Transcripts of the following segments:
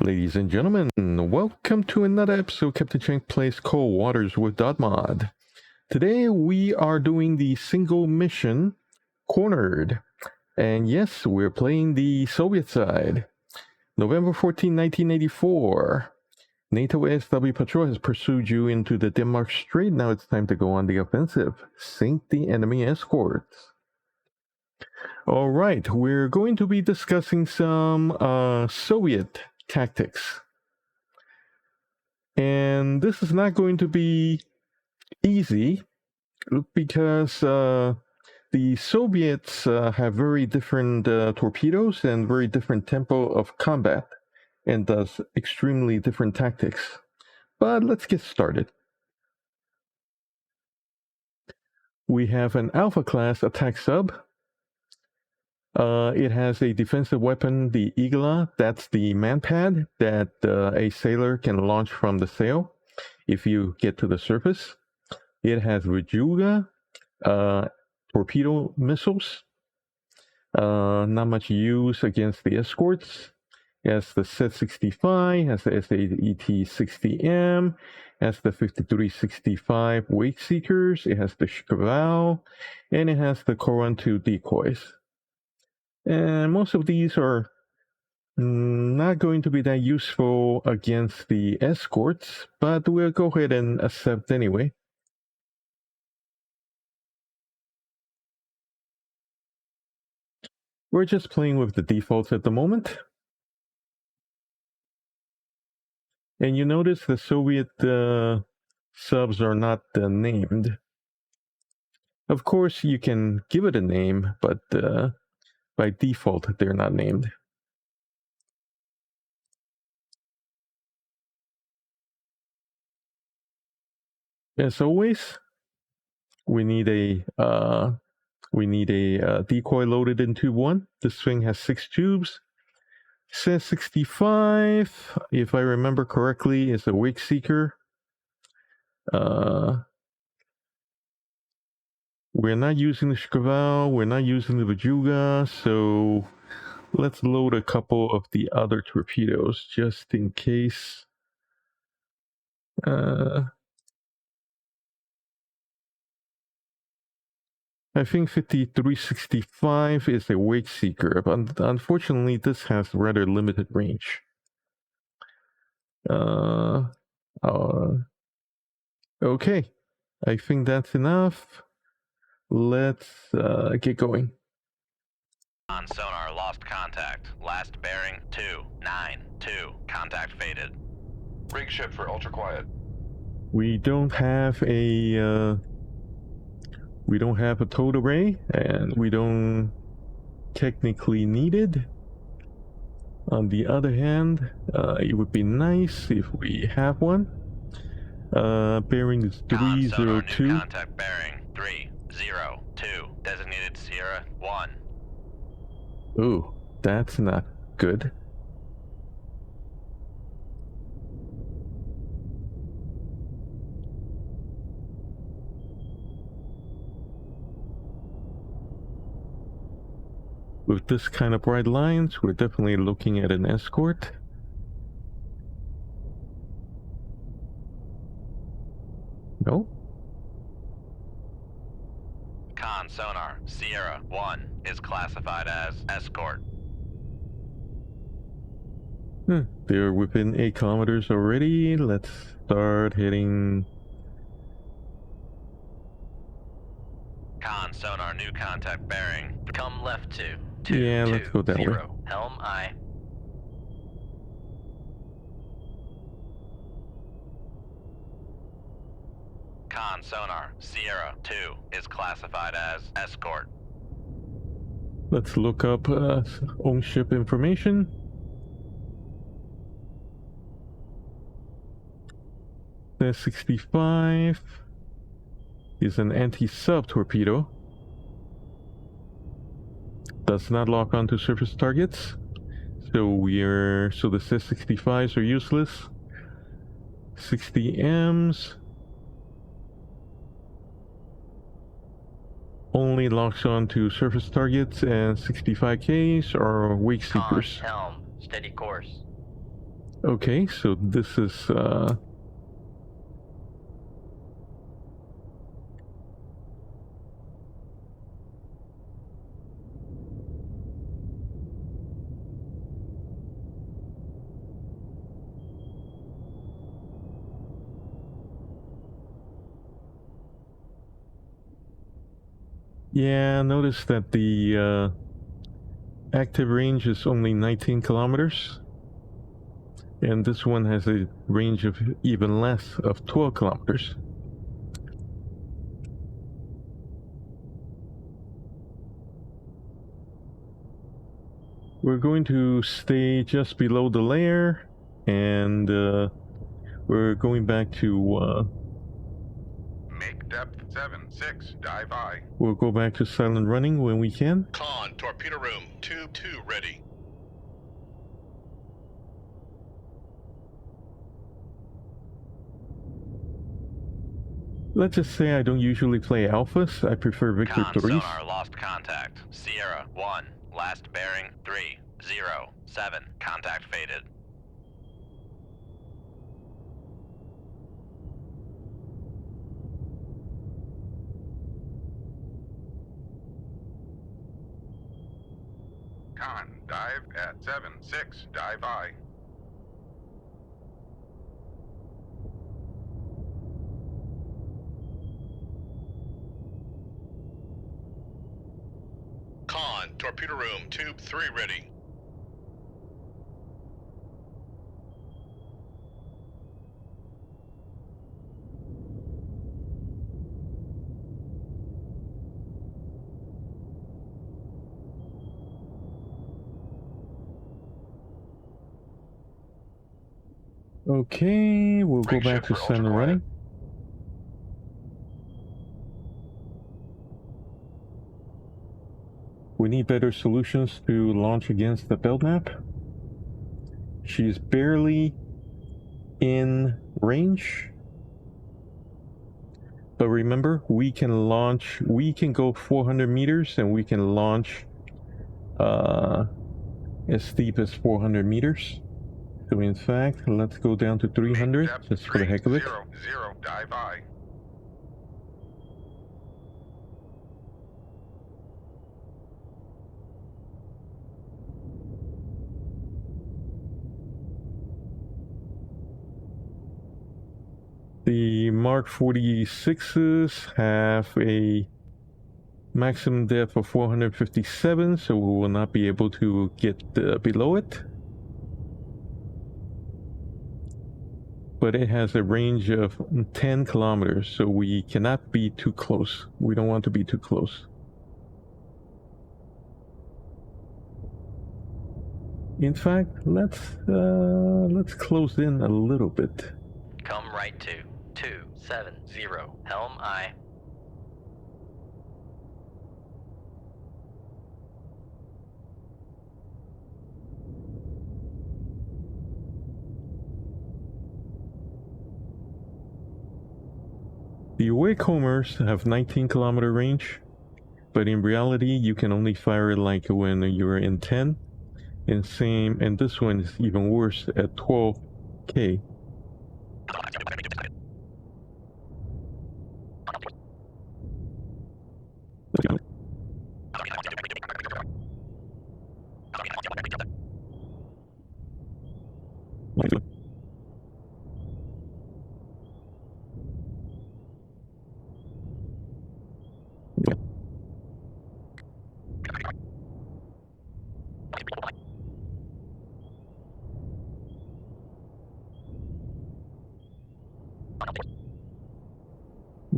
Ladies and gentlemen, welcome to another episode Captain Chang Plays Cold Waters with dotmod. Today we are doing the single mission, Cornered. And yes, we're playing the Soviet side. November 14, 1984. NATO ASW patrol has pursued you into the Denmark Strait. Now it's time to go on the offensive. Sink the enemy escorts. Alright, we're going to be discussing some Soviet tactics. And this is not going to be easy because the Soviets have very different torpedoes and very different tempo of combat and does extremely different tactics. But let's get started. We have an Alpha class attack sub. It has a defensive weapon, the Igla. That's the man-pad that a sailor can launch from the sail if you get to the surface. It has Rejuga, torpedo missiles. Not much use against the escorts. It has the Z-65, has the SAET-60M, has the 5365 wake seekers, it has the Shkval, and it has the Koran 2 decoys. And most of these are not going to be that useful against the escorts, but we'll go ahead and accept anyway. We're just playing with the defaults at the moment. And you notice the Soviet subs are not named. Of course, you can give it a name, but by default, they're not named. As always, we need a decoy loaded into one. This thing has 6 tubes. Says 65, if I remember correctly, is a wake seeker. We're not using the Shkval, we're not using the Vajuga, so let's load a couple of the other torpedoes just in case. I think 5365 is a wake seeker, but unfortunately this has rather limited range. Okay, I think that's enough. Let's get going. On sonar, lost contact. Last bearing 292. Contact faded. Rig ship for ultra quiet. We don't have a towed array, and we don't technically need it. On the other hand, it would be nice if we have one. Bearing is 302. New contact bearing 302. Designated Sierra 1. Ooh, that's not good. With this kind of bright lines, we're definitely looking at an escort. No? Con sonar, Sierra 1 is classified as escort. They're within 8 kilometers already. Let's start heading. Con sonar, new contact bearing. Come left to. Yeah, let's go that way. Helm I. Con sonar, Sierra 2 is classified as escort. Let's look up own ship information. The 65 is an anti-sub torpedo. Does not lock onto surface targets. So the C-65s are useless. 60Ms only locks on to surface targets, and 65Ks are wake seekers. Helm, steady course. Okay, so this is yeah, notice that the active range is only 19 kilometers. And this one has a range of even less, of 12 kilometers. We're going to stay just below the layer, and we're going back to Make depth 7-6, dive I. we'll go back to silent running when we can. Con, torpedo room, tube 2 ready. Let's just say I don't usually play alphas. I prefer Victor Con Tories. sonar lost contact. Sierra 1, last bearing 307. Contact faded. Con, dive at 7-6, dive I. Con, torpedo room, tube 3 ready. Okay, we'll go Rig back shift to for silent ultra running. We need better solutions to launch against the Belknap. She's barely in range. But remember, we can launch, we can go 400 meters and we can launch as steep as 400 meters. So in fact, let's go down to 300 Make depth just for the heck of it. 300, dive I. The Mark 46s have a maximum depth of 457, so we will not be able to get below it. But it has a range of 10 kilometers, so we cannot be too close. We don't want to be too close. In fact, let's close in a little bit. Come right to 270, helm I. The Wakehommers have 19 kilometer range, but in reality you can only fire it like when you're in 10. And this one is even worse at 12k.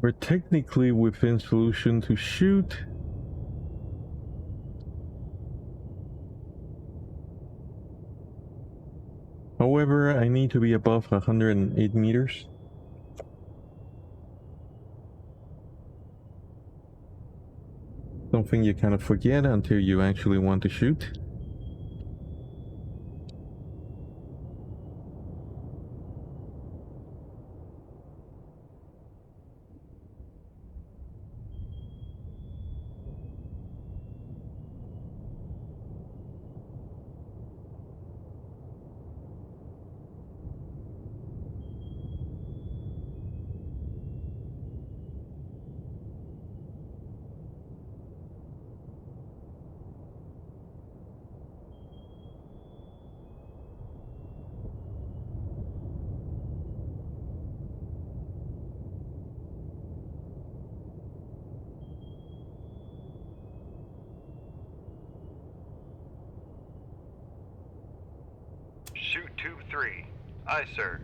We're technically within solution to shoot. However, I need to be above 108 meters. Something you kind of forget until you actually want to shoot. Shoot tube 3. Aye, sir.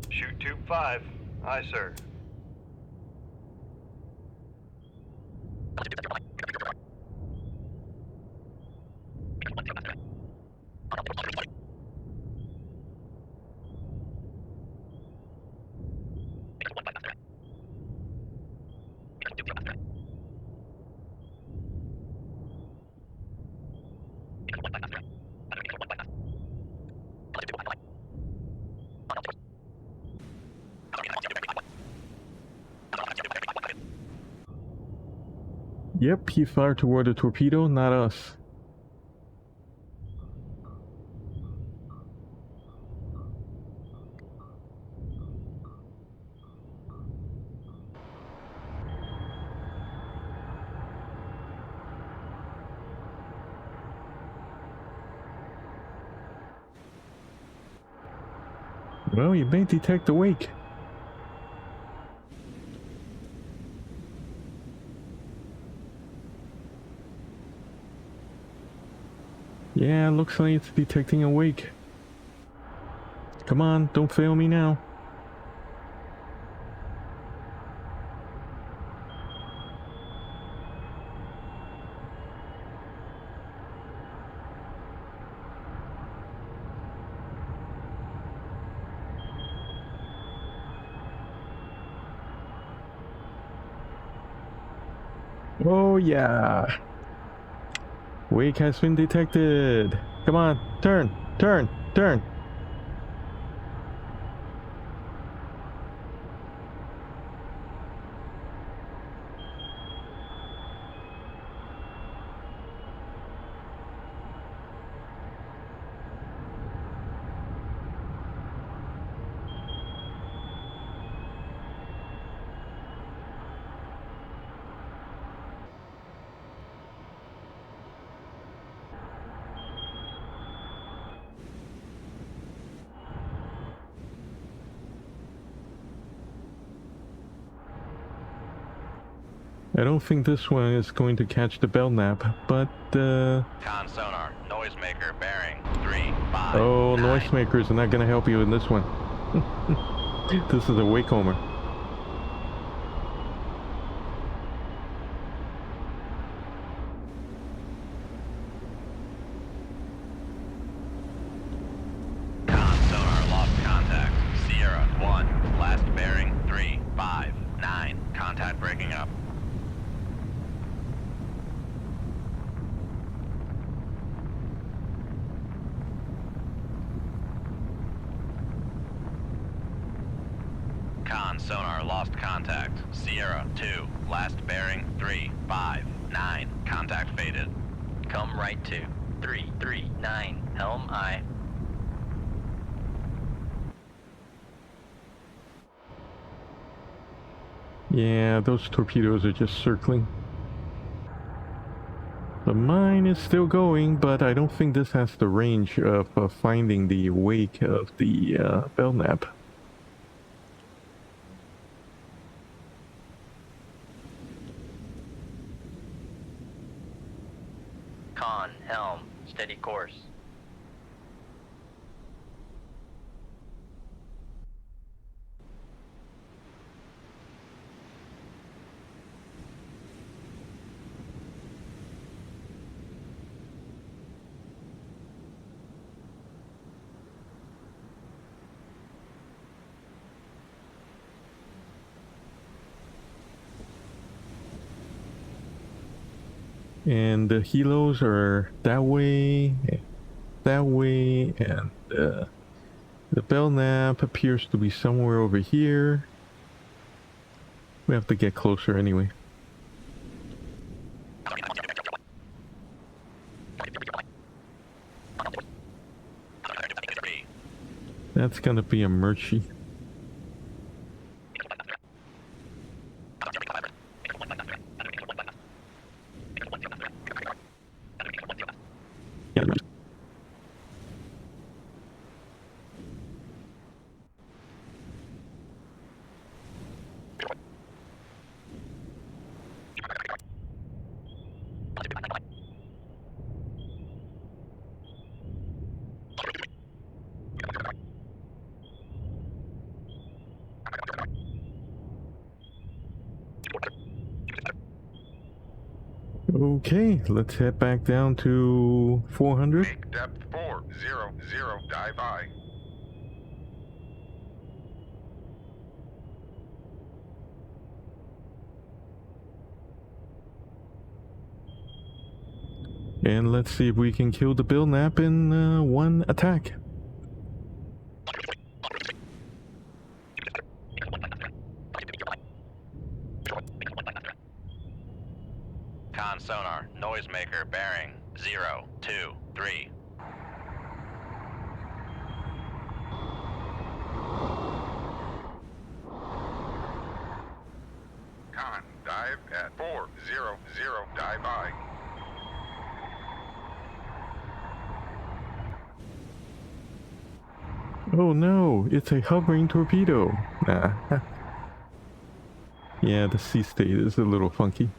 Shoot tube 5. Aye, sir. Yep, he fired toward the torpedo, not us. Well, you may detect a wake. Yeah, looks like it's detecting a wake. Come on, don't fail me now. Oh yeah. Wake has been detected. Come on, turn, turn, turn. I don't think this one is going to catch the Belknap, but Con sonar, noisemaker, bearing 3, 5. oh, 9. noisemakers are not gonna help you in this one. This is a wakehomer. Con sonar, lost contact. Sierra 1, last bearing 3, 5, 9. Contact breaking up. Con sonar, lost contact. Sierra 2, last bearing 3, 5, 9. Contact faded. Come right to 339. Helm aye. Yeah, those torpedoes are just circling. The mine is still going, but I don't think this has the range of finding the wake of the Belknap. Con, helm, steady course. And the helos are that way, and the Belknap appears to be somewhere over here. We have to get closer anyway. That's gonna be a Murchie. Okay, let's head back down to 400. Make depth 400, dive I. And let's see if we can kill the Belknap in one attack. Con sonar, noisemaker, bearing 0, 2, 3. Con, dive at 400, dive I. Oh no, it's a hovering torpedo. Nah. Yeah, the sea state is a little funky.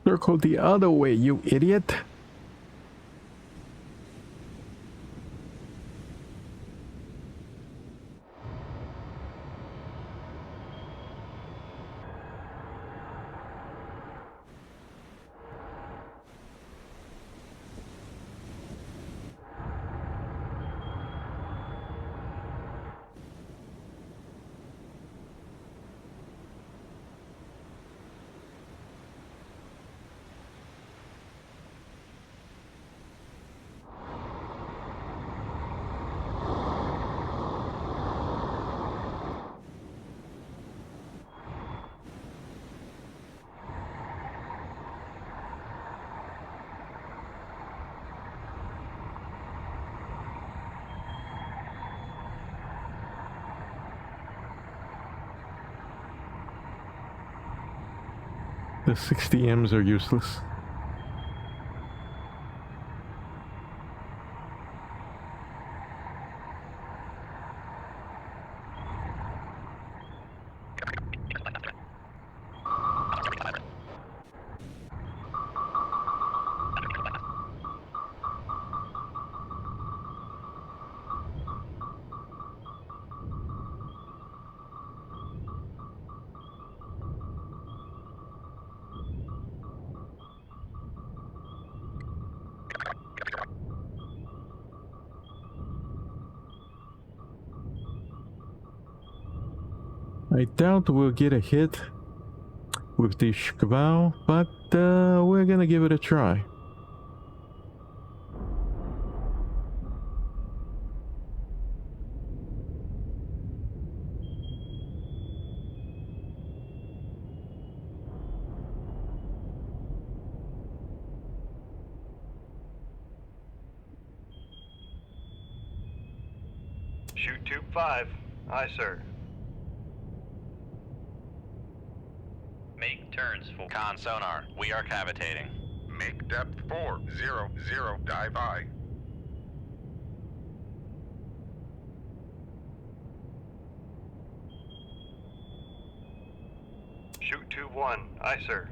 Circle the other way, you idiot. The 60Ms are useless. I doubt we'll get a hit with the Shkval, but we're gonna give it a try. Shoot tube 5. Aye, sir. Make turns for Con sonar, we are cavitating. Make depth 400, dive I. Shoot tube 1. Aye, sir.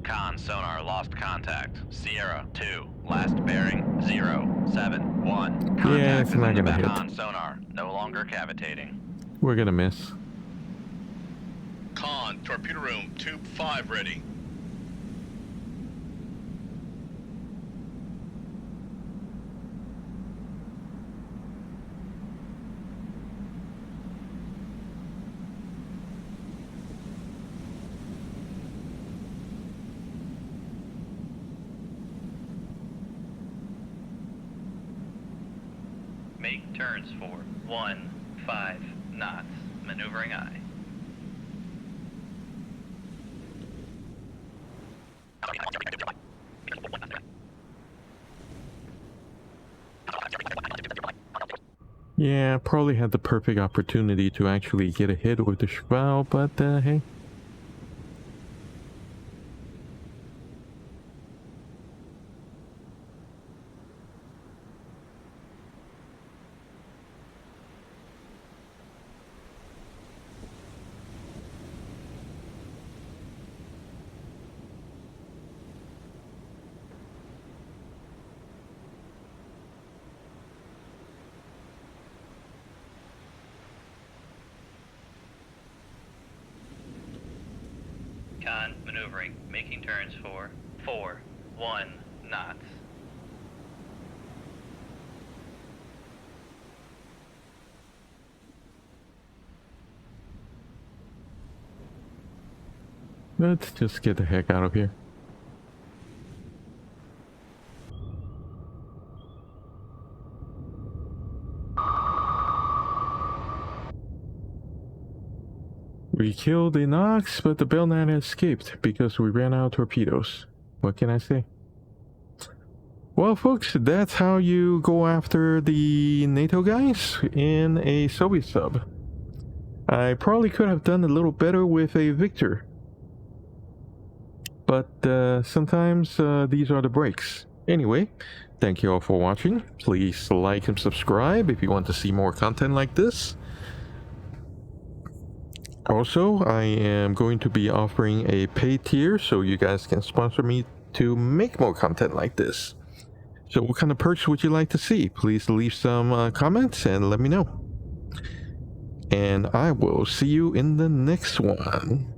Con sonar, lost contact. Sierra 2, last bearing 0, 7, 1. Yeah, it's Contact is not in the gonna hit. Con sonar, no longer cavitating. We're gonna miss. Con, torpedo room, tube 5 ready. make turns for 15 knots. Maneuvering aye. Yeah, probably had the perfect opportunity to actually get a hit with the Shkval, but hey. Recon maneuvering, making turns for 4-1 knots. Let's just get the heck out of here. We killed the Knox, but the Belknap escaped because we ran out of torpedoes. What can I say? Well, folks, that's how you go after the NATO guys in a Soviet sub. I probably could have done a little better with a Victor. But sometimes these are the breaks. Anyway, thank you all for watching. Please like and subscribe if you want to see more content like this. Also, I am going to be offering a paid tier so you guys can sponsor me to make more content like this. So what kind of perks would you like to see? Please leave some comments and let me know. And I will see you in the next one.